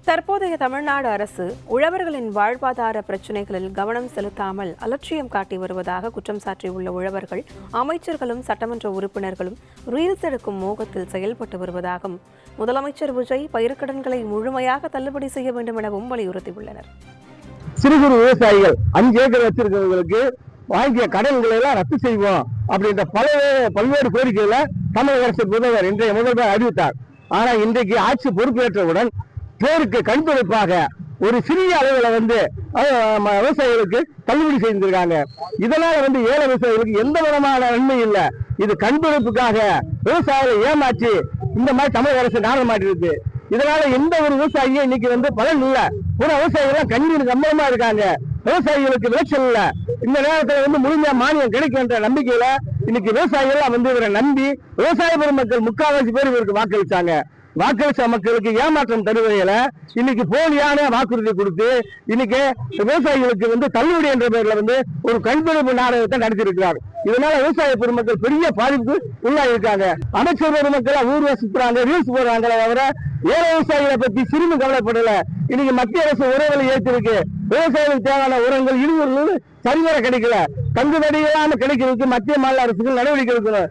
தற்போதைய தமிழ்நாடு அரசு உழவர்களின் வாழ்வாதார பிரச்சினைகளில் கவனம் செலுத்தாமல் அலட்சியம் காட்டி வருவதாக குற்றம் சாட்டியுள்ள உழவர்கள் அமைச்சர்களும் சட்டமன்ற உறுப்பினர்களும் ரீல்ஸ் எடுக்கும் மோகத்தில் செயல்பட்டு வருவதாகவும் முதலமைச்சர் விஜய் பயிர்க்கடன்களை முழுமையாக தள்ளுபடி செய்ய வேண்டும் எனவும் வலியுறுத்தியுள்ளனர். சிறு குறு விவசாயிகள் 5 ஏக்கர் வச்சிருக்கிறவங்களுக்கு வாங்கிய கடன்களை எல்லாம் ரத்து செய்வோம் அப்படின்ற பல்வேறு கோரிக்கைகளை தமிழக அரசு முதல்வர் இன்றைய முதல்வர் அறிவித்தார். ஆனா இன்றைக்கு ஆட்சி பொறுப்பேற்றவுடன் பேருக்கு கண்துடைப்பாக ஒரு சிறிய அளவில் விவசாயிகளுக்கு தள்ளுபடி செய்திருக்காங்க. இதனால ஏழை விவசாயிகளுக்கு எந்த விதமான நன்மை இல்லை. இது கண்துடைப்புக்காக விவசாயிகளை ஏமாற்றி இந்த மாதிரி தமிழக அரசு நாடகம் மாட்டிருக்கு. இதனால எந்த ஒரு விவசாயியும் இன்னைக்கு பலன் இல்லை. ஒரு விவசாயிகள் கண்ணீர் கம்பளமா இருக்காங்க. விவசாயிகளுக்கு விளைச்சல் இல்ல. இந்த நேரத்தில் முடிஞ்ச மானியம் கிடைக்கும் என்ற நம்பிக்கையில இன்னைக்கு விவசாயிகள் இவரை நம்பி விவசாய பெருமக்கள் முக்கால்வாசி பேர் இவருக்கு வாக்களிச்சாங்க. வாக்களிச்ச மக்களுக்கு ஏமாற்றம் தருவதையில இன்னைக்கு போலியான வாக்குறுதி கொடுத்து இன்னைக்கு விவசாயிகளுக்கு தள்ளுபடி என்ற பேர்ல ஒரு கண்துடைப்பு நாடகத்தை நடத்தியிருக்கிறார். இதனால விவசாய பெருமக்கள் பெரிய பாதிப்பு உள்ளாயிருக்காங்க. அமைச்சர் பெருமக்கள் ஊர்வ சுத்துறாங்க, ரீல்ஸ் போடுறாங்களே தவிர ஏழை விவசாயிகளை பத்தி சிறிது கவலைப்படல. இன்னைக்கு மத்திய அரசு உரங்களை ஏற்றிருக்கு. விவசாயிகளுக்கு தேவையான உரங்கள் 20 சரிவர கிடைக்கல. தங்குதடையில்லாம கிடைக்கிறதுக்கு மத்திய மாநில அரசுகள் நடவடிக்கை எடுக்கணும்.